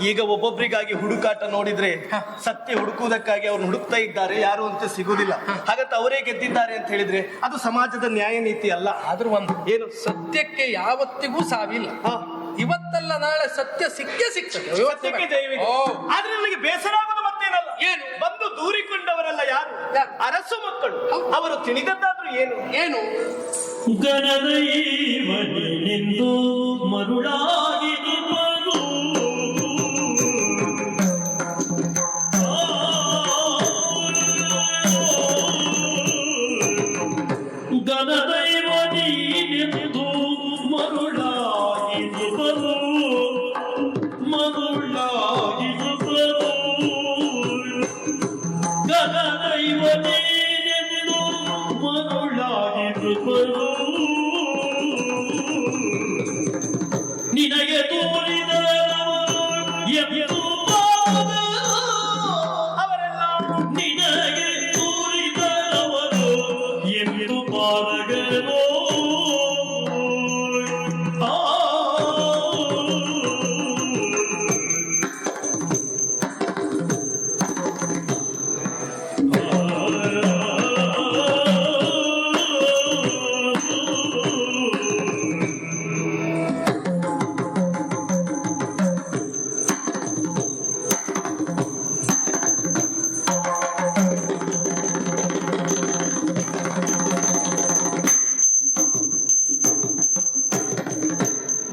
ಈಗ ಒಬ್ಬೊಬ್ಬರಿಗಾಗಿ ಹುಡುಕಾಟ ನೋಡಿದ್ರೆ ಸತ್ಯ ಹುಡುಕುವುದಕ್ಕಾಗಿ ಅವ್ರನ್ನ ಹುಡುಕ್ತಾ ಇದ್ದಾರೆ, ಯಾರು ಅಂತ ಸಿಗುದಿಲ್ಲ. ಹಾಗಂತ ಅವರೇ ಗೆದ್ದಿದ್ದಾರೆ ಅಂತ ಹೇಳಿದ್ರೆ ಅದು ಸಮಾಜದ ನ್ಯಾಯ ನೀತಿ ಅಲ್ಲ. ಆದ್ರೂ ಒಂದು ಏನು, ಸತ್ಯಕ್ಕೆ ಯಾವತ್ತಿಗೂ ಸಾವಿಲ್ಲ. ಇವತ್ತಲ್ಲ ನಾಳೆ ಸತ್ಯ ಸಿಕ್ಕೇ ಸಿಗ್ತದೆ. ಸತ್ಯಕ್ಕೆ ಜಯವಿದೆ. ಆದ್ರೆ ನನಗೆ ಬೇಸರ ಆಗೋದು ಮತ್ತೇನಲ್ಲ, ಏನು ಬಂದು ದೂರಿಕೊಂಡವರಲ್ಲ ಯಾರು, ಅರಸು ಮಕ್ಕಳು. ಅವರು ತಿಳಿದದ್ದಾದ್ರೂ ಏನು ಏನು ಗಣದೈವನೆಂದು ಮರುಳಾಗಿ ಬರು ಗಣದೈವನೆಂದು ಮರುಳಾಗಿ ಬರು ಮರುಳಾಗಿ ಬರು ಗಣದೈವನೆಂದು ಮರುಳಾಗಿ ಬರು ನಿನಗೆ ತೋರಿದ ಅವರೆಲ್ಲ ನಿನಗೆ ತೋರಿದವರು ಎಂದು ಪಾಲಗರೋ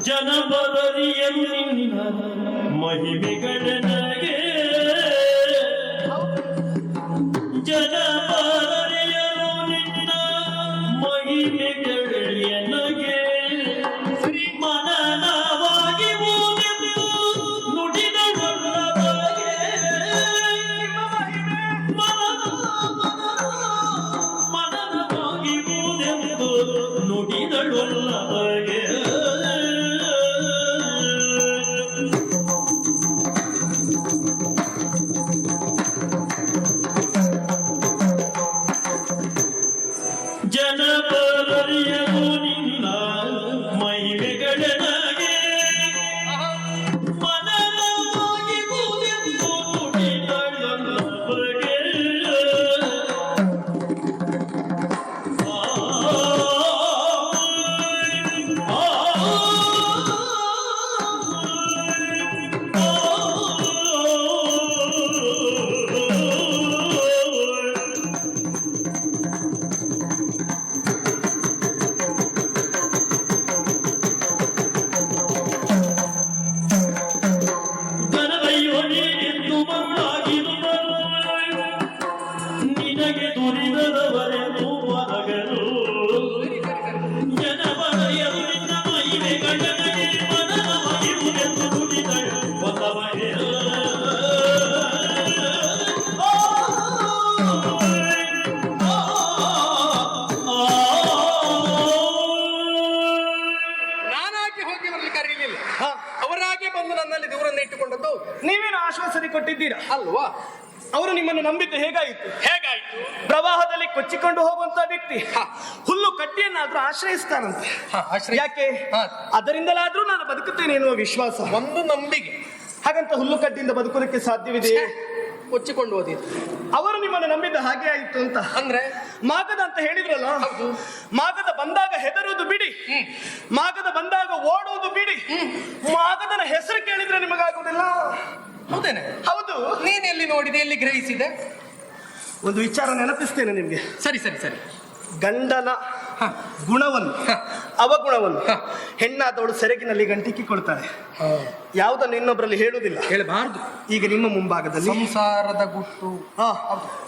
ಜನಬರರಿಯರು ನಿನ್ನ ಮಹಿಮೆಗಳ ನಗೆ ಜನಬರರಿಯರು ನಿನ್ನ ಮಹಿಮೆಗಳ ನಗೆ ಮನನವಾಗಿ ಓದೆಂದು ನುಡಿದವಲ್ಲ ಬಗೆ ಮನನವಾಗಿ ಓದೆಂದು ನುಡಿದವಲ್ಲ ಬಗೆ ಜನಬರರಿಯರು ನಿನ್ನ ಮಹಿಮೆಗಳ ನಗೆ ಮನನವಾಗಿ ಓದೆಂದು ನುಡಿದವಲ್ಲ ಬಗೆ ನಿನಗೆ ದುರಿದವರೆಂದು ಮರಗರು ಜನಬರರಿಯರು ನಿನ್ನ ಮಹಿಮೆಗಳ ನಗೆ ಮನನವಾಗಿ ಓದೆಂದು ನುಡಿದಳು ಒಂದು ಬಗೆ ನಾನಾಗಿ ಹೋಗಿ ಬರ್ಲಿಕ್ಕೆ ಅರಿಲಿಲ್ಲ, ಅವರಾಗೆ ಬಂದು ನನ್ನಲ್ಲಿ ದೂರನ್ನು ಇಟ್ಟುಕೊಂಡದ್ದು. ನೀವೇನು ಆಶ್ವಾಸನೆ ಕೊಟ್ಟಿದ್ದೀರಾ ಅಲ್ವಾ? ಅವರು ನಿಮ್ಮನ್ನು ನಂಬಿದ್ದು ಹೇಗಾಯಿತು? ಹೇಗಾಯ್ತು? ಪ್ರವಾಹದಲ್ಲಿ ಕೊಚ್ಚಿಕೊಂಡು ಹೋಗುವಂತ ವ್ಯಕ್ತಿ ಹುಲ್ಲು ಕಟ್ಟಿಯನ್ನಾದ್ರೂ ಆಶ್ರಯಿಸ್ತಾನಂತೆ. ಯಾಕೆ? ಅದರಿಂದಲಾದ್ರೂ ನಾನು ಬದುಕುತ್ತೇನೆ ಎನ್ನುವ ವಿಶ್ವಾಸ, ಒಂದು ನಂಬಿಕೆ. ಹಾಗಂತ ಹುಲ್ಲು ಕಡ್ಡಿಯಿಂದ ಬದುಕೋದಕ್ಕೆ ಸಾಧ್ಯವಿದೆ? ಕೊಚ್ಚಿಕೊಂಡು ಓದಿದ್ದು ಅವರು ನಿಮ್ಮನ್ನು ನಂಬಿದ್ದ ಹಾಗೆ ಆಯಿತು ಅಂತ ಅಂದ್ರೆ ಮಾಗದ ಅಂತ ಹೇಳಿದ್ರಲ್ಲ, ಮಾಗದ ಬಂದಾಗ ಹೆದರುವುದು ಬಿಡಿ, ಮಾಗದ ಬಂದಾಗ ಓಡುವುದು ಬಿಡಿ, ಮಾಗದನ ಹೆಸರು ಕೇಳಿದ್ರೆ ನಿಮಗಾಗುವುದಿಲ್ಲ. ಹೌದೇನೆ? ಹೌದು. ನೀನ್ ಎಲ್ಲಿ ನೋಡಿದೆ, ಎಲ್ಲಿ ಗ್ರಹಿಸಿದೆ? ಒಂದು ವಿಚಾರ ನೆನಪಿಸ್ತೇನೆ ನಿಮ್ಗೆ. ಸರಿ ಸರಿ ಸರಿ. ಗಂಡನ ಗುಣವನ್ನು ಅವಗುಣವನ್ನು ಹೆಣ್ಣಾದವಳು ಸೆರಗಿನಲ್ಲಿ ಗಂಟಿಕ್ಕಿಕೊಳ್ತಾಳೆ. ಯಾವುದನ್ನು ಇನ್ನೊಬ್ಬರಲ್ಲಿ ಹೇಳುವುದಿಲ್ಲ, ಹೇಳಬಾರ್ದು. ಈಗ ನಿಮ್ಮ ಮುಂಭಾಗದಲ್ಲಿ ಸಂಸಾರದ ಗುಟ್ಟು.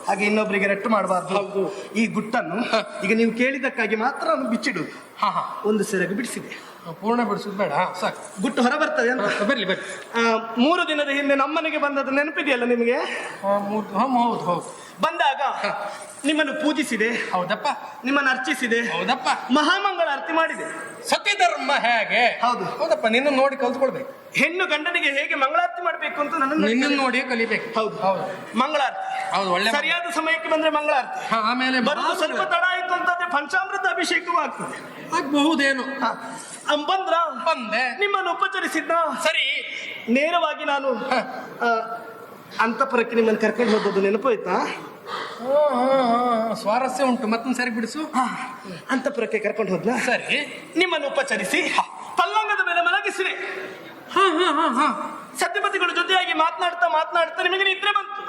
ಹಾಗೆ ಇನ್ನೊಬ್ಬರಿಗೆ ರೆಟ್ಟು ಮಾಡಬಾರ್ದು. ಹೌದು. ಈ ಗುಟ್ಟನ್ನು ಈಗ ನೀವು ಕೇಳಿದಕ್ಕಾಗಿ ಮಾತ್ರ ಬಿಚ್ಚಿಡುದು. ಒಂದು ಸೆರಗು ಬಿಡಿಸಿದೆ, ಪೂರ್ಣ ಬಿಡಿಸುದು ಬೇಡ, ಸಾಕು. ಗುಟ್ಟು ಹೊರ ಬರ್ತದೆ ಅಂತ. ಬರ್ಲಿ ಬರ್ಲಿ. 3 ದಿನದ ಹಿಂದೆ ನಮ್ಮನೆಗೆ ಬಂದದ್ದು ನೆನಪಿದೆಯಲ್ಲ ನಿಮಗೆ? ಹೌದು ಹೌದು. ಬಂದಾಗ ನಿಮ್ಮನ್ನು ಪೂಜಿಸಿದೆ, ಹೌದಪ್ಪ. ನಿಮ್ಮನ್ನು ಅರ್ಚಿಸಿದೆ, ಹೌದಪ್ಪ. ಮಹಾಮಂಗಳ ಆರತಿ ಮಾಡಿದೆ. ಸತಿ ಧರ್ಮ ಹೇಗೆ? ಹೌದು ಹೌದಪ್ಪ. ನಿನ್ನ ನೋಡಿ ಕಲ್ತ್ಕೊಳ್ಬೇಕು. ಹೆಣ್ಣು ಗಂಡನಿಗೆ ಹೇಗೆ ಮಂಗಳಾರತಿ ಮಾಡ್ಬೇಕು ಅಂತ ನಿನ್ನ ನೋಡಿ ಕಲಿಬೇಕು. ಹೌದು ಹೌದು. ಮಂಗಳಾರತಿ ಹೌದು, ಒಳ್ಳೆ. ಸರಿಯಾದ ಸಮಯಕ್ಕೆ ಬಂದ್ರೆ ಮಂಗಳಾರತಿ, ಆಮೇಲೆ ಬರೋದು ಸ್ವಲ್ಪ ತಡ ಆಯ್ತು ಅಂತಂದ್ರೆ ಪಂಚಾಮೃತ ಅಭಿಷೇಕವೂ ಆಗ್ತದೆ. ಆಗಬಹುದೇನು? ಬಂದ್ರ ಬಂದೆ, ನಿಮ್ಮನ್ನು ಉಪಚರಿಸಿದ್ದ. ಸರಿ. ನೇರವಾಗಿ ನಾನು ಅಂತಃಪುರಕ್ಕೆ ನಿಮ್ಮನ್ನು ಕರ್ಕೊಂಡು ಹೋದದ್ದು ನೆನಪೋಯ್ತಾ? ಸ್ವಾರಸ್ಯ ಉಂಟು, ಮತ್ತೊಂದು ಸರಿ ಬಿಡಿಸು. ಅಂತಃಪುರಕ್ಕೆ ಕರ್ಕೊಂಡು ಹೋದ್ನಾ? ಸರಿ. ನಿಮ್ಮನ್ನು ಉಪಚರಿಸಿ ಪಲ್ಲಂಗದ ಮೇಲೆ ಮಲಗಿಸಿದೆ. ಸತ್ಯಪತಿಗಳ ಜೊತೆಯಾಗಿ ಮಾತನಾಡ್ತಾ ನಿಮಗೆ ನಿದ್ರೆ ಬಂತು.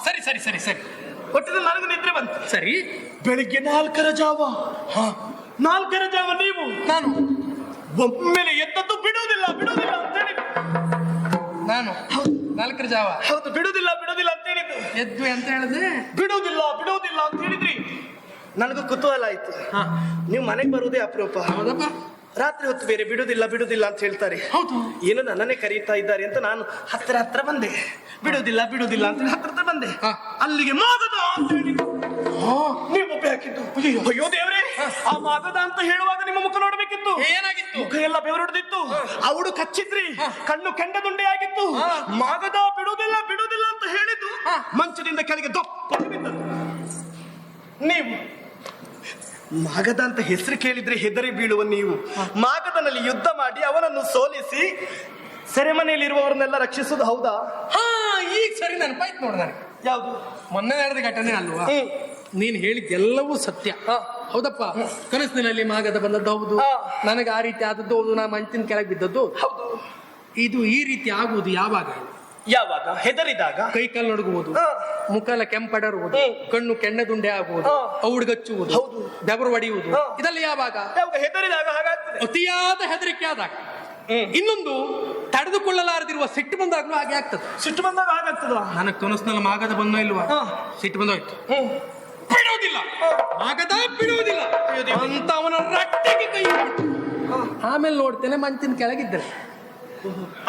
ಸರಿ ಸರಿ ಸರಿ ಸರಿ. ಒಟ್ಟಿನಲ್ಲಿ ನನಗೂ ನಿದ್ರೆ ಬಂತು. ಸರಿ. ಬೆಳಿಗ್ಗೆ 4ರ ಜಾವ. 4ರ ಜಾವ ನೀವು ನಾನು ಒಮ್ಮೆಲೆ ಎದ್ದದ್ದು ಬಿಡುವುದಿಲ್ಲ ಅಂತ ಹೇಳಿದ್ದು. ನಾನು 4ರ ಜಾವ. ಹೌದು, ಬಿಡುವುದಿಲ್ಲ ಅಂತ ಹೇಳಿದ್ದು. ಎದ್ದು ಅಂತ ಹೇಳಿದ್ರೆ ಬಿಡುವುದಿಲ್ಲ ಅಂತ ಹೇಳಿದ್ರಿ. ನನಗೂ ಕುತೂಹಲ ಆಯ್ತು. ನೀವು ಮನೆಗೆ ಬರುವುದೇ ಅಪರೂಪ. ಹೌದಪ್ಪ. ರಾತ್ರಿ ಹೊತ್ತು ಬೇರೆ ಬಿಡುವುದಿಲ್ಲ ಅಂತ ಹೇಳ್ತಾರೆ. ಹೌದು. ಏನು ನನ್ನನ್ನೇ ಕರೀತಾ ಇದ್ದಾರೆ ಅಂತ ನಾನು ಹತ್ರ ಬಂದೆ. ಬಿಡುವುದಿಲ್ಲ ಅಂತ ಹತ್ರ ಬಂದೆ. ಅಲ್ಲಿಗೆ ಮಾಗದ ಅಂತ ಹೇಳಿ ನೀವು ಒಬ್ಬೆ ಹಾಕಿದ್ದು. ಅಯ್ಯೋ ದೇವ್ರೆ, ಆ ಮಾಗದ ಅಂತ ಹೇಳುವಾಗ ನಿಮ್ಮ ಮುಖ ನೋಡ್ಬೇಕಿತ್ತು. ಏನಾಗಿತ್ತು? ಮುಖ ಎಲ್ಲ ಬೆವರೊಡ್ದಿತ್ತು. ಅವಡು ಕಚ್ಚಿದ್ರಿ, ಕಣ್ಣು ಕೆಂಡದುಂಡೆ ಆಗಿತ್ತು. ಮಾಗದ ಬಿಡುವುದಿಲ್ಲ ಅಂತ ಹೇಳಿದ್ದು ಮಂಚದಿಂದ ಕೆಳಗೆ ದಪ್ಪ ಬಿದ್ದದ್ದು. ನೀವು ಮಾಗದ ಅಂತ ಹೆಸರು ಕೇಳಿದ್ರೆ ಹೆದರಿ ಬೀಳುವ ನೀವು ಮಾಗದನಲ್ಲಿ ಯುದ್ಧ ಮಾಡಿ ಅವನನ್ನು ಸೋಲಿಸಿ ಸೆರೆಮನೆಯಲ್ಲಿರುವವರನ್ನೆಲ್ಲ ರಕ್ಷಿಸುವುದು ಹೌದಾ? ಈಗ ಸರಿ ನೆನಪಾಯ್ತು ನೋಡು ನನಗೆ. ಯಾವುದು? ಮೊನ್ನೆ ನಡೆದ ಘಟನೆ ಅಲ್ವಾ? ನೀನ್ ಹೇಳಿದ್ದೆಲ್ಲವೂ ಸತ್ಯ. ಹೌದಪ್ಪ. ಕನಸಿನಲ್ಲಿ ಮಾಗದ ಬಂದದ್ದು ಹೌದು. ನನಗೆ ಆ ರೀತಿ ಆದದ್ದು ಹೌದು. ನಾ ಮಂಚಿನ ಕೆಳಗೆ ಬಿದ್ದದ್ದು ಹೌದು. ಇದು ಈ ರೀತಿ ಆಗುವುದು ಯಾವಾಗ? ಹೆದರಿದಾಗ. ಕೈ ಕಾಲು ನಡುಗುವುದು, ಮುಖ ಎಲ್ಲ ಕೆಂಪಡರುವುದು, ಕಣ್ಣು ಕೆಣ್ಣದುಂಡೆ ಆಗುವುದು, ಔಡ್ಗಚ್ಚುವುದು, ಬೆವರು ಒಡೆಯುವುದು, ಇದೆಲ್ಲ ಯಾವಾಗ? ಹೆದರಿದಾಗ ಹಾಗಾಗ್ತದೆ. ಅತಿಯಾದ ಹೆದರಿಕೆ ಆದಾಗ. ಇನ್ನೊಂದು, ತಡೆದುಕೊಳ್ಳಲಾರದಿರುವ ಸಿಟ್ಟು ಬಂದಾಗ್ಲೂ ಹಾಗೆ ಆಗ್ತದೆ. ಸಿಟ್ಟು ಬಂದಾಗ ಹಾಗಾಗ್ತದ? ನನಗೆ ಕನಸಿನಲ್ಲಿ ಮಾಗದ ಬಂದೋ ಇಲ್ವಾ? ಸಿಟ್ಟು ಬಂದೋಯ್ತು. ಬಿಡುವುದಿಲ್ಲ ಮಾಗದ, ಬಿಡುವುದಿಲ್ಲ ಅಂತ ಅವನ ರಟ್ಟೆಗೆ ಕೈ ಇಟ್ಬಿಟ್ಟು. ಆಮೇಲೆ ನೋಡ್ತೇನೆ ಮಂಚಿನ ಕೆಳಗಿದ್ದರೆ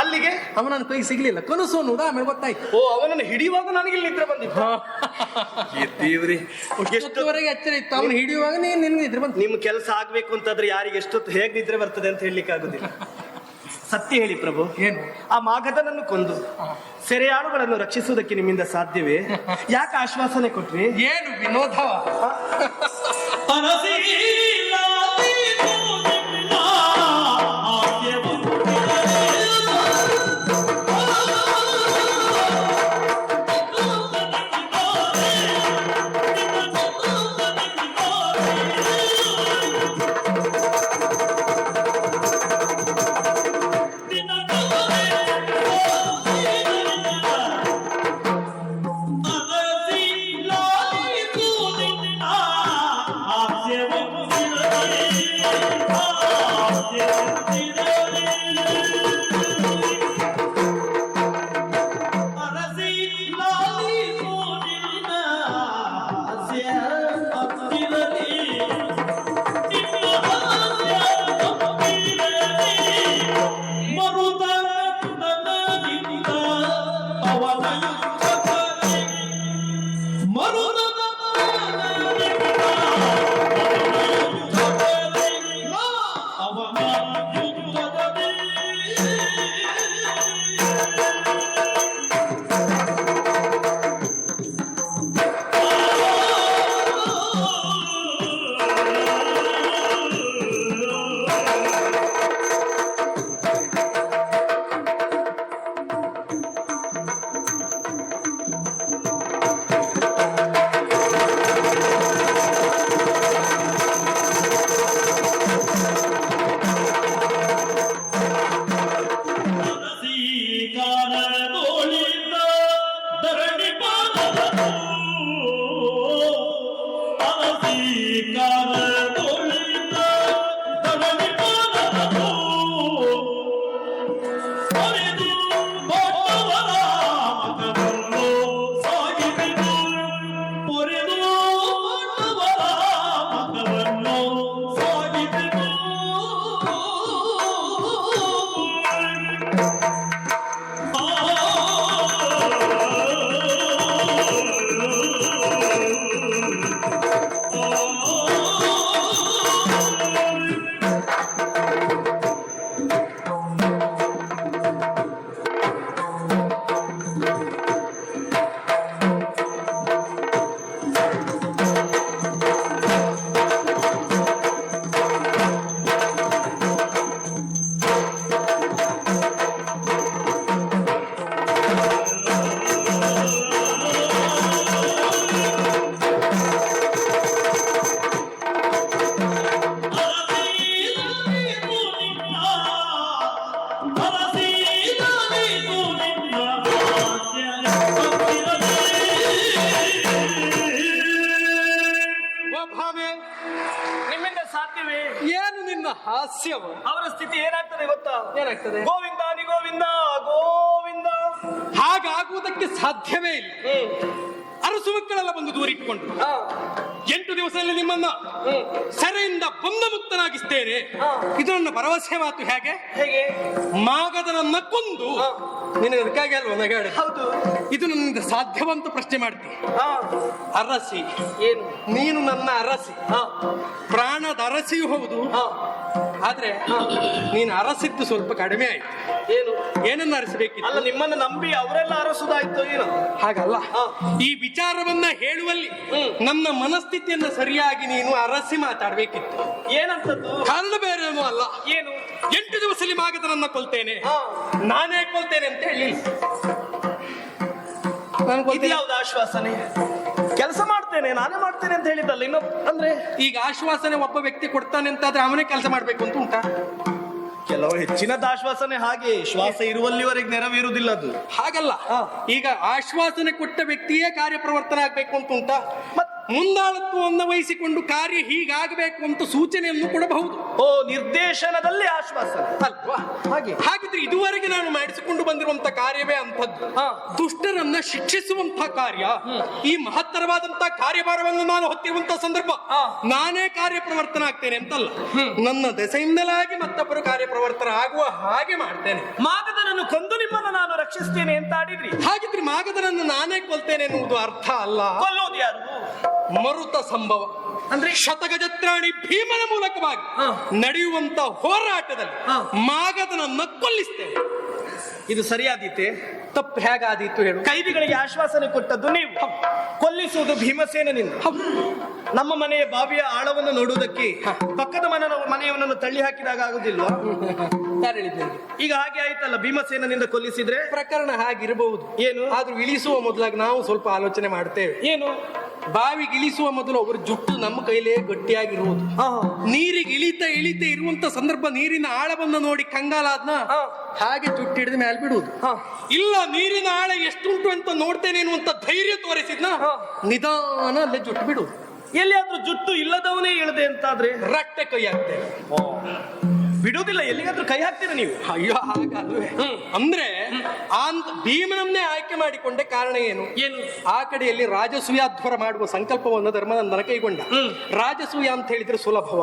ಅಲ್ಲಿಗೆ ಅವನನ್ನು ಕೈ ಸಿಗ್ಲಿಲ್ಲ. ಕನಸು ಅನ್ನೋದು ಆಮೇಲೆ ಗೊತ್ತಾಯ್ತು. ಅವನನ್ನು ಹಿಡಿಯುವಾಗ ನನಗೆ ಇಲ್ಲಿ ನಿದ್ರೆ ಬಂದಿತ್ತು. ಎಷ್ಟೊತ್ತುವರೆಗೆ ಎಚ್ಚರ ಇತ್ತು. ಅವನು ಹಿಡಿಯುವಾಗ ನಿನ್ಗೆ ನಿದ್ರೆ ಬಂತು. ನಿಮ್ಮ ಕೆಲಸ ಆಗ್ಬೇಕು ಅಂತಾದ್ರೆ ಯಾರಿಗೆ ಎಷ್ಟೊತ್ತು ಹೇಗೆ ನಿದ್ರೆ ಬರ್ತದೆ ಅಂತ ಹೇಳಲಿಕ್ಕೆ ಆಗುದಿಲ್ಲ. ಸತ್ಯ ಹೇಳಿ ಪ್ರಭು, ಏನು? ಆ ಮಾಗದನನ್ನು ಕೊಂದು ಸೆರೆಯಾಳುಗಳನ್ನು ರಕ್ಷಿಸುವುದಕ್ಕೆ ನಿಮ್ಮಿಂದ ಸಾಧ್ಯವೇ? ಯಾಕೆ ಆಶ್ವಾಸನೆ ಕೊಟ್ರಿ? ಏನು ವಿನೋದವ? ಹಾಸ್ಯವ. ಅವರ ಸ್ಥಿತಿ ಏನಾಗ್ತದೆ ಗೊತ್ತಾ? ಏನಾಗ್ತದೆ? ಗೋವಿಂದ ನಿ ಗೋವಿಂದ ಗೋವಿಂದ. ಹಾಗಾಗುವುದಕ್ಕೆ ಸಾಧ್ಯವೇ ಇಲ್ಲ. ಅರಸು ಮಕ್ಕಳೆಲ್ಲ ಬಂದು ದೂರಿಟ್ಕೊಂಡ್ರು. 8 ದಿವಸದಲ್ಲಿ ನಿಮ್ಮನ್ನ ಸೆರೆಯಿಂದ ಬಂಧ ಮುಕ್ತನಾಗಿಸ್ತೇನೆ. ಇದು ನನ್ನ ಭರವಸೆ ಮಾತು. ಹೇಗೆ ಹೇಗೆ? ಮಾಗದನನ್ನ ಕೊಂದು ನಿನಗೆ ಅದಕ್ಕಾಗಿ ಅಲ್ವ ನಗಾಡ. ಹೌದು. ಇದು ನನ್ನಿಂದ ಸಾಧ್ಯವಂತ ಪ್ರಶ್ನೆ ಮಾಡ್ತೀನಿ. ಅರಸಿ ಏನು? ನೀನು ನನ್ನ ಅರಸಿ, ಪ್ರಾಣದ ಅರಸಿಯೂ ಹೌದು. ಆದ್ರೆ ನೀನು ಅರಸಿದ್ದು ಸ್ವಲ್ಪ ಕಡಿಮೆ ಆಯ್ತು. ಏನು? ಏನನ್ನ ಅರಸಬೇಕಿತ್ತು? ಅಲ್ಲ, ನಿಮ್ಮನ್ನ ನಂಬಿ ಅವರೆಲ್ಲ ಅರಸುದಾಯ್ತು ಏನು? ಹಾಗಲ್ಲ. ಈ ವಿಚಾರವನ್ನ ಹೇಳುವಲ್ಲಿ ನನ್ನ ಮನಸ್ಥಿತಿಯನ್ನ ಸರಿಯಾಗಿ ನೀನು ಅರಸಿ ಮಾತಾಡ್ಬೇಕಿತ್ತು. ಏನಂತದ್ದು? ಕಾರಣ ಬೇರೆ ಏನೂ ಅಲ್ಲ. ಏನು? 8 ದಿವಸದಲ್ಲಿ ಮಾಗದನನ್ನ ಕೊಲ್ತೇನೆ, ನಾನೇ ಕೊಲ್ತೇನೆ ಅಂತ ಹೇಳಿ ಯಾವ್ದು ಆಶ್ವಾಸನೆ? ಕೆಲಸ ಮಾಡ್ತೇನೆ, ನಾನೇ ಮಾಡ್ತೇನೆ ಅಂತ ಹೇಳಿದ್ದಲ್ಲ. ಇನ್ನು ಅಂದ್ರೆ ಈಗ ಆಶ್ವಾಸನೆ ಒಬ್ಬ ವ್ಯಕ್ತಿ ಕೊಡ್ತಾನೆ ಅಂತಾದ್ರೆ ಅವನೇ ಕೆಲಸ ಮಾಡ್ಬೇಕು ಅಂತ ಉಂಟಾ? ಕೆಲವು ಹೆಚ್ಚಿನದ ಆಶ್ವಾಸನೆ ಹಾಗೆ ಶ್ವಾಸ ಇರುವಲ್ಲಿವರೆಗೆ ನೆರವೇರುವುದಿಲ್ಲ ಅದು. ಹಾಗಲ್ಲ. ಈಗ ಆಶ್ವಾಸನೆ ಕೊಟ್ಟ ವ್ಯಕ್ತಿಯೇ ಕಾರ್ಯಪ್ರವರ್ತನೆ ಆಗ್ಬೇಕು ಅಂತ ಉಂಟಾ? ಮುಂದಾಳತ್ವವನ್ನು ವಹಿಸಿಕೊಂಡು ಕಾರ್ಯ ಹೀಗಾಗಬೇಕು ಅಂತ ಸೂಚನೆಯನ್ನು ಕೊಡಬಹುದು. ಓ, ನಿರ್ದೇಶನದಲ್ಲಿ ಆಶ್ವಾಸನೆ ಅಲ್ವಾ? ಹಾಗೆ. ಹಾಗಿದ್ರೆ ಇದುವರೆಗೆ ನಾನು ಮಾಡಿಸಿಕೊಂಡು ಬಂದಿರುವಂತ ಕಾರ್ಯವೇ ಅಂತದ್ದು. ದುಷ್ಟರನ್ನ ಶಿಕ್ಷಿಸುವಂತ ಕಾರ್ಯ. ಈ ಮಹತ್ತರವಾದಂತಹ ಕಾರ್ಯಭಾರವನ್ನು ನಾನು ಹೊತ್ತಿರುವಂತಹ ಸಂದರ್ಭ. ನಾನೇ ಕಾರ್ಯಪ್ರವರ್ತನ ಆಗ್ತೇನೆ ಅಂತಲ್ಲ, ನನ್ನ ದೆಸೆಯಿಂದಲಾಗಿ ಮತ್ತೊಬ್ಬರು ಕಾರ್ಯಪ್ರವರ್ತನ ಆಗುವ ಹಾಗೆ ಮಾಡ್ತೇನೆ. ಮಾಗದನನ್ನು ಕೊಂದು ನಿಮ್ಮನ್ನು ನಾನು ರಕ್ಷಿಸ್ತೇನೆ ಅಂತ ಆಡಿದ್ರಿ. ಹಾಗಿದ್ರೆ ಮಾಗದನನ್ನು ನಾನೇ ಕೊಲ್ತೇನೆ ಎನ್ನುವುದು ಅರ್ಥ ಅಲ್ಲ. ಕೊಲ್ಲೋದು ಯಾರು? ಮರುತ ಸಂಭವ ಅಂದ್ರೆ ಶತಗಜತ್ರಾಣಿ ಭೀಮನ ಮೂಲಕವಾಗಿ ನಡೆಯುವಂತ ಹೋರಾಟದಲ್ಲಿ ಮಾಗದನನ್ನ ಕೊಲ್ಲಿಸ್ತೇನೆ. ಇದು ಸರಿಯಾದೀತೆ? ತಪ್ಪು ಹೇಗಾದೀತು ಹೇಳು? ಕೈದಿಗಳಿಗೆ ಆಶ್ವಾಸನೆ ಕೊಟ್ಟದ್ದು ನೀವು, ಕೊಲ್ಲಿಸುವುದು ಭೀಮಸೇನನಿಂದ. ನಮ್ಮ ಮನೆಯ ಬಾವಿಯ ಆಳವನ್ನು ನೋಡುವುದಕ್ಕೆ ಪಕ್ಕದ ಮನೆಯವನನ್ನು ತಳ್ಳಿ ಹಾಕಿದಾಗ ಆಗುದಿಲ್ವಾ? ಯಾರು ಹೇಳಿದ್ದೇನೆ? ಈಗ ಹಾಗೆ ಆಯ್ತಲ್ಲ, ಭೀಮಸೇನನಿಂದ ಕೊಲ್ಲಿಸಿದ್ರೆ ಪ್ರಕರಣ ಹಾಗಿರಬಹುದು. ಏನು? ಆದ್ರೂ ಇಳಿಸುವ ಮೊದಲಾಗಿ ನಾವು ಸ್ವಲ್ಪ ಆಲೋಚನೆ ಮಾಡ್ತೇವೆ. ಏನು? ಬಾವಿಗೆ ಇಳಿಸುವ ಮೊದಲು ಅವರ ಜುಟ್ಟು ನಮ್ಮ ಕೈಲೇ ಗಟ್ಟಿಯಾಗಿರುವುದು. ನೀರಿಗೆ ಇಳಿತ ಇರುವಂತ ಸಂದರ್ಭ ನೀರಿನ ಆಳವನ್ನು ನೋಡಿ ಕಂಗಾಲಾದ್ನ ಹಾಗೆ ಜುಟ್ಟು ಹಿಡಿದ ಮೇಲೆ ಬಿಡುವುದು. ಇಲ್ಲ, ನೀರಿನ ಆಳ ಎಷ್ಟುಂಟು ಅಂತ ನೋಡ್ತೇನೆ ಅನ್ನುವಂತ ಧೈರ್ಯ ತೋರಿಸಿದ್ನ ನಿಧಾನ ಅಲ್ಲೇ ಜುಟ್ಟು ಬಿಡುವುದು. ಎಲ್ಲಿಯಾದ್ರೂ ಜುಟ್ಟು ಇಲ್ಲದವನೇ ಇಳದೆ ಅಂತಾದ್ರೆ ರಟ್ಟೆ ಕೈ ಹಾಕ್ತೇವೆ, ಬಿಡುವುದಿಲ್ಲ. ಎಲ್ಲಿಗಾದ್ರೂ ಕೈ ಹಾಕ್ತೀರ ನೀವು? ಅಯ್ಯೋ, ಹಾಗಲ್ವೇ. ಅಂದ್ರೆ ಭೀಮನನ್ನೇ ಆಯ್ಕೆ ಮಾಡಿಕೊಂಡೆ. ಕಾರಣ ಏನು? ಆ ಕಡೆಯಲ್ಲಿ ರಾಜಸೂಯಾಧ್ವರ ಮಾಡುವ ಸಂಕಲ್ಪವನ್ನು ಧರ್ಮನಂದನ ಕೈಗೊಂಡ. ರಾಜಸೂಯ ಅಂತ ಹೇಳಿದ್ರೆ ಸುಲಭವ?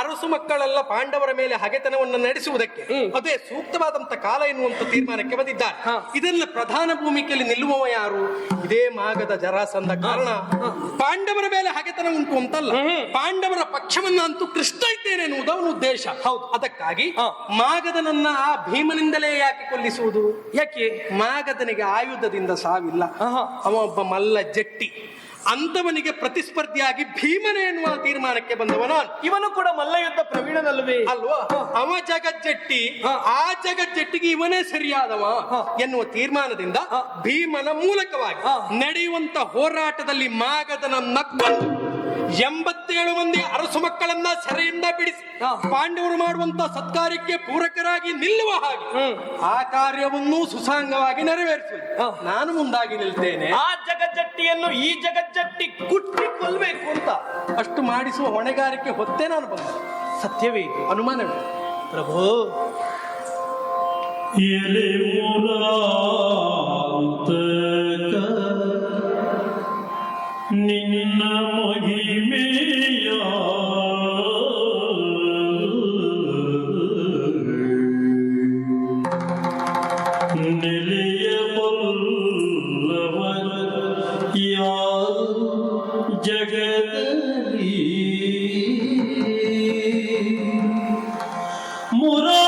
ಅರಸು ಮಕ್ಕಳೆಲ್ಲ ಪಾಂಡವರ ಮೇಲೆ ಹಗೆತನವನ್ನು ನಡೆಸುವುದಕ್ಕೆ ಅದೇ ಸೂಕ್ತವಾದಂತ ಕಾಲ ಎನ್ನುವಂತ ತೀರ್ಮಾನಕ್ಕೆ ಬಂದಿದ್ದಾರೆ. ಇದೆಲ್ಲ ಪ್ರಧಾನ ಭೂಮಿಕೆಯಲ್ಲಿ ನಿಲ್ಲುವವ ಯಾರು? ಇದೇ ಮಾಗದ ಜರಾಸಂಧ. ಕಾರಣ ಪಾಂಡವರ ಮೇಲೆ ಹಗೆತನ ಉಂಟು ಅಂತಲ್ಲ, ಪಾಂಡವರ ಪಕ್ಷವನ್ನ ಅಂತೂ ಕೃಷ್ಣ ಇದ್ದೇನೆ ಎನ್ನುವುದು ಅವನ ಉದ್ದೇಶ. ಹೌದು. ಅದಕ್ಕಾಗಿ ಮಾಗದನನ್ನ ಆ ಭೀಮನಿಂದಲೇ ಯಾಕೆ ಕೊಲ್ಲಿಸುವುದು? ಯಾಕೆ? ಮಾಗದನಿಗೆ ಆಯುಧದಿಂದ ಸಾವಿಲ್ಲ. ಅವ ಒಬ್ಬ ಮಲ್ಲ ಜಟ್ಟಿ. ಅಂತವನಿಗೆ ಪ್ರತಿಸ್ಪರ್ಧಿಯಾಗಿ ಭೀಮನೇ ಎನ್ನುವ ತೀರ್ಮಾನಕ್ಕೆ ಬಂದವನ. ಇವನು ಕೂಡ ಮಲ್ಲಯುದ್ಧ ಪ್ರವೀಣನಲ್ವೇ ಅಲ್ವಾ? ಅವ ಜಗಜ್ಜಟ್ಟಿ, ಆ ಜಗಜ್ಜಟ್ಟಿಗೆ ಇವನೇ ಸರಿಯಾದವ ಎನ್ನುವ ತೀರ್ಮಾನದಿಂದ ಭೀಮನ ಮೂಲಕವಾಗಿ ನಡೆಯುವಂತ ಹೋರಾಟದಲ್ಲಿ ಮಾಗದನನ್ನ ಕೊಂದು 87 ಮಂದಿ ಅರಸು ಮಕ್ಕಳನ್ನ ಸೆರೆಯಿಂದ ಬಿಡಿಸಿ ಪಾಂಡವರು ಮಾಡುವಂತ ಸತ್ಕಾರ್ಯಕ್ಕೆ ಪೂರಕರಾಗಿ ನಿಲ್ಲುವ ಹಾಗೆ ಆ ಕಾರ್ಯವನ್ನು ಸುಸಾಂಗವಾಗಿ ನೆರವೇರಿಸುವುದು ನಾನು ಮುಂದಾಗಿ ನಿಲ್ತೇನೆ. ಆ ಜಗಜ್ಜಟ್ಟಿಯನ್ನು ಈ ಜಗಜ್ಜಟ್ಟಿ ಕುಟ್ಟಿ ಕೊಲ್ಬೇಕು ಅಂತ ಅಷ್ಟು ಮಾಡಿಸುವ ಹೊಣೆಗಾರಿಕೆ ಹೊತ್ತೇ ನಾನು ಬಂದ. ಸತ್ಯವೇ ಇದು? ಅನುಮಾನವೇ ಪ್ರಭು. ಎಲೆ ನಿನ್ನ ಮಹಿಮೆಯ ನೆಲೆಯಬಲ್ಲವ ಯಾರು ಜಗದಲ್ಲಿ ಮುರಾ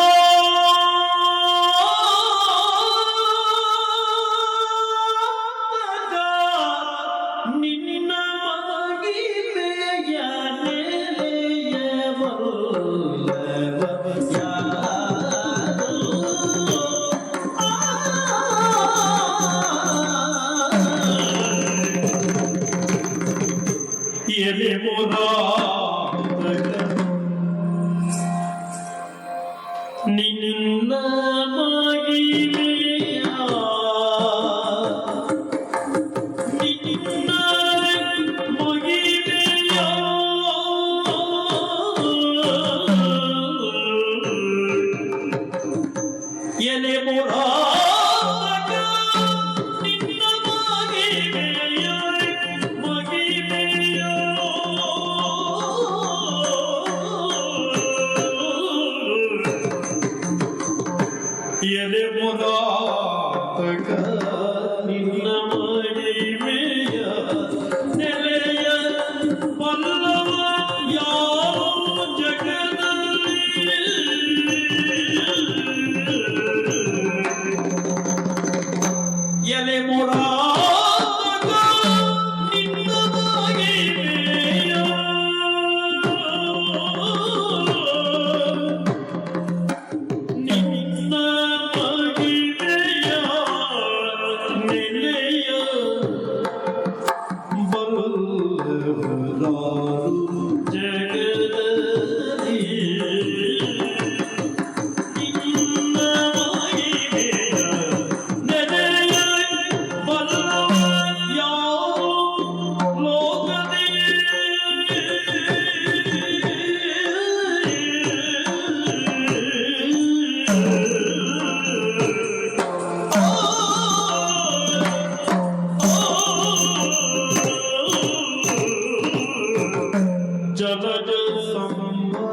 ನಿನ್ನ ಮಹಿಮೆಯ ನೆಲೆಯ ಪಲ್ಲವ ಯಾರು ಜಗದಲ್ಲಿ ಎಲೆ ಮುರಾದ ನಿನ್ನ ಮಹಿಮೆಯ ನಿನ್ನ ಮಹಿಮೆಯ ನೆಲೆಯ ಬಲ್ಲವರಾರು ಜಗದಲ್ಲಿ ನಿನ್ನ ಮಹಿಮೆಯ ನೆಲೆಯ ಬಲ್ಲವ ಯಾರು ಜಲಜ ಸಂಭವ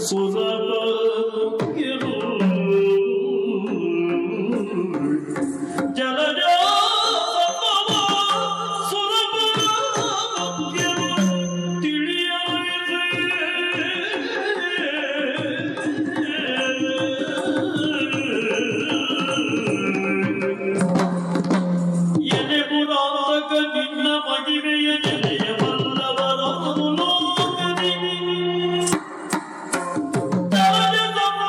ಸುಲಭ ಜಲಜ ಸಂಭವ ಸುಲಭ ಎಲೆ ಪುರಾತಕ ನಿನ್ನ ಮಹಿಮೆಯ ನೆಲೆಯ ಬಲ್ಲವರ ಲೋಕದಿ ಜಲಜ ಸಂಭವ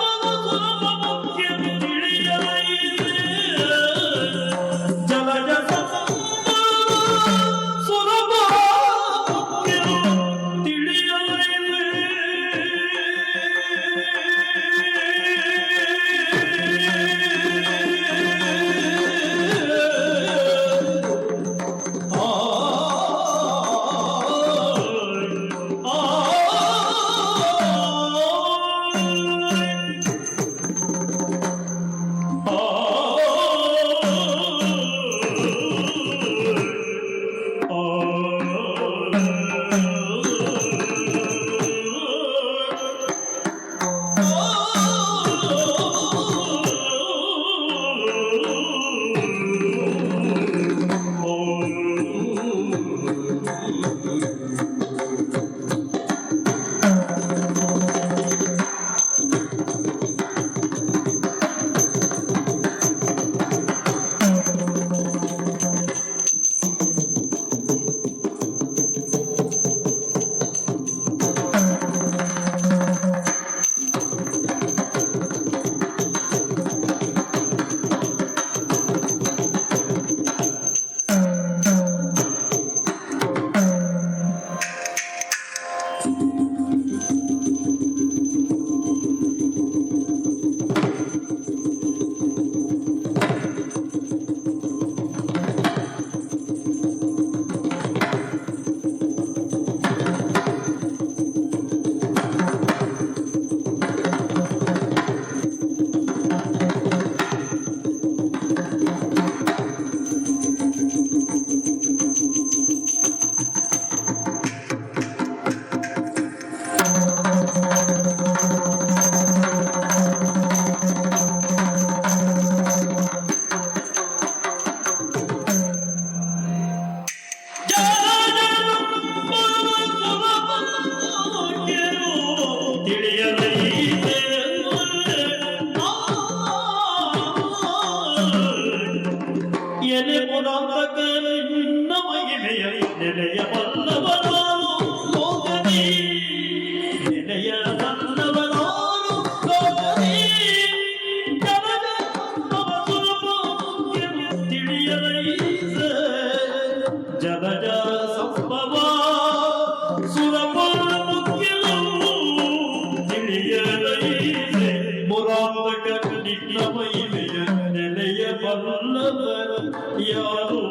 ಸುಲಭ ಮುಖ್ಯನು ತಿಳಿಯಲೈತೆ ಜಲಜ ಸಂಭವ ಸುಲಭ ಮುಖ್ಯನು ಎಲೆ ಪುರಾತಕ ನಿನ್ನ ಮಹಿಮೆಯ ನೆಲೆಯ ಬಲ್ಲವರಾರು ಲೋಕದಿ ನೆಲೆಯ ಬಲ್ಲವರಾರು ಲೋಕದಿ ಜಲಜ ಸಂಭವ ಸುಲಭ ಮುಖ್ಯನು ತಿಳಿಯಲೈಸ ಜಲಜ ಸಂಭವ ಸುಲಭ ಮುಖ್ಯನು ತಿಳಿಯಲೈಸ ಮುರಾತಕ ನಿನ್ನ ಮಹಿಮೆಯ ನೆಲೆಯ ಬಲ್ಲವರ ಯಾರು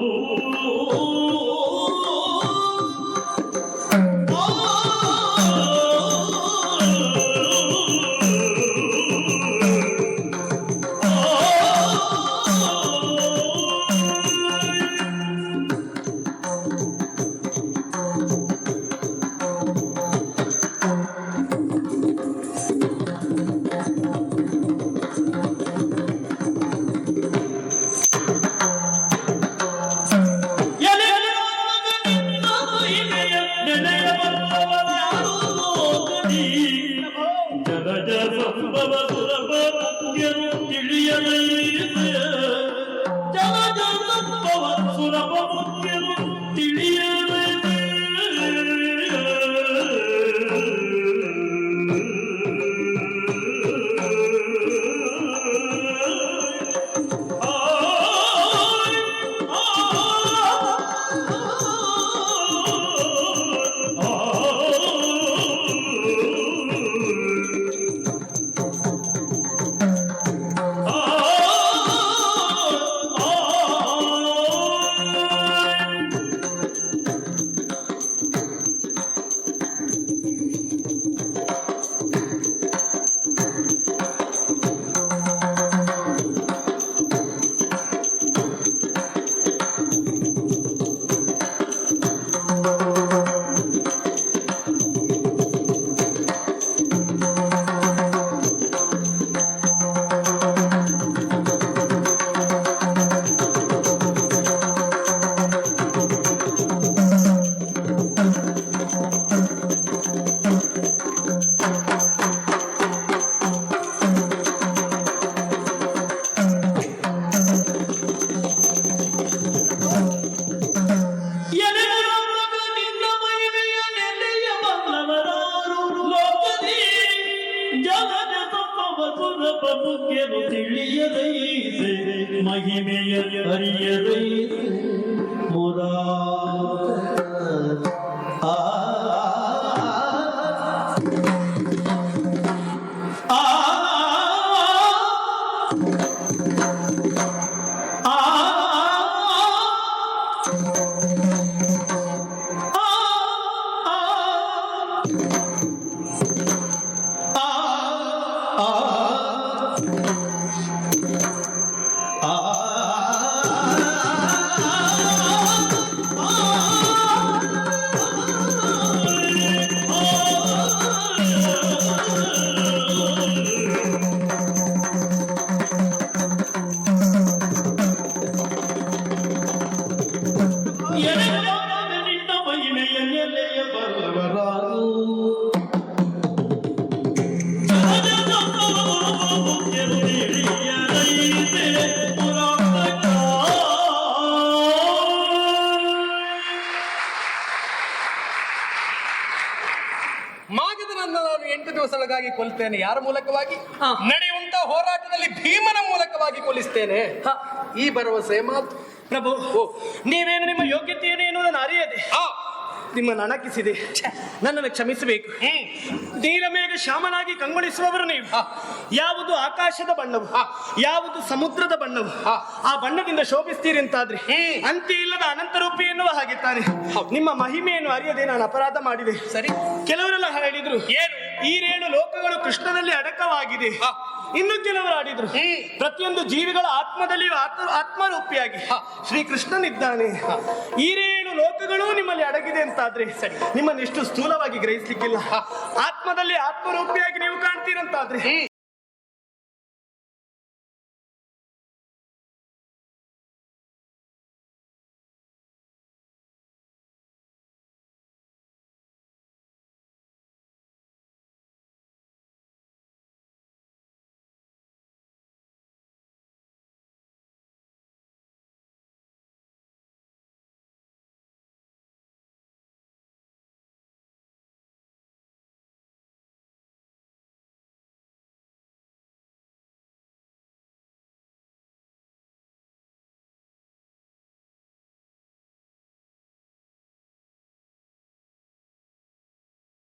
ಮಹಿಮೆಯ ಅರಿಯದೆ ಮುರಾ ಆ ನಿನ್ನ ಮಹಿಮೆಯ ನೆಲೆಯ ಬಲ್ಲವರಾರು ಮಾಗದನನ್ನು ನಾನು 8 ದಿವಸಗಳಿಗಾಗಿ ಕೊಲ್ತೇನೆ. ಯಾರ ಮೂಲಕವಾಗಿ? ನಡೆಯುವಂತ ಹೋರಾಟದಲ್ಲಿ ಭೀಮನ ಮೂಲಕವಾಗಿ ಕೊಲಿಸ್ತೇನೆ. ಈ ಭರವಸೆ ಮಾತು. ಪ್ರಭು, ನೀವೇನು ನಿಮ್ಮ ಯೋಗ್ಯತೆ ಏನು ಎನ್ನುವುದನ್ನು ಅರಿಯದೆ ನಿಮ್ಮನ್ನು ಅಣಕಿಸಿದೆ. ನನ್ನನ್ನು ಕ್ಷಮಿಸಬೇಕು. ನೀಲಮೇಘ ಶ್ಯಾಮನಾಗಿ ಕಂಗೊಳಿಸುವವರು ನೀವು. ಯಾವುದು ಆಕಾಶದ ಬಣ್ಣವು, ಯಾವುದು ಸಮುದ್ರದ ಬಣ್ಣವು, ಆ ಬಣ್ಣದಿಂದ ಶೋಭಿಸ್ತೀರಿ ಅಂತಾದ್ರೆ ಅಂತ್ಯ ಇಲ್ಲದ ಅನಂತರೂಪಿ ಎನ್ನುವ ಹಾಗೆ ತಾನೆ. ನಿಮ್ಮ ಮಹಿಮೆಯನ್ನು ಅರಿಯದೆ ನಾನು ಅಪರಾಧ ಮಾಡಿದೆ. ಸರಿ. ಕೆಲವರೆಲ್ಲ ಹೇಳಿದ್ರು ಏನು ಈ 7 ಲೋಕಗಳು ಕೃಷ್ಣನಲ್ಲಿ ಅಡಕವಾಗಿದೆ. ಇನ್ನು ಕೆಲವರು ಆಡಿದ್ರು ಪ್ರತಿಯೊಂದು ಜೀವಿಗಳ ಆತ್ಮದಲ್ಲಿಯೂ ಆತ್ಮರೂಪಿಯಾಗಿ ಶ್ರೀಕೃಷ್ಣನಿದ್ದಾನೆ. ಈ 7 ಲೋಕಗಳು ನಿಮ್ಮಲ್ಲಿ ಅಡಗಿದೆ ಅಂತಾದ್ರೆ ನಿಮ್ಮನ್ನು ಎಷ್ಟು ಸ್ಥೂಲವಾಗಿ ಗ್ರಹಿಸ್ಲಿಕ್ಕಿಲ್ಲ. ಆತ್ಮದಲ್ಲಿ ಆತ್ಮರೂಪಿಯಾಗಿ ನೀವು ಕಾಣ್ತೀರಂತಾದ್ರೆ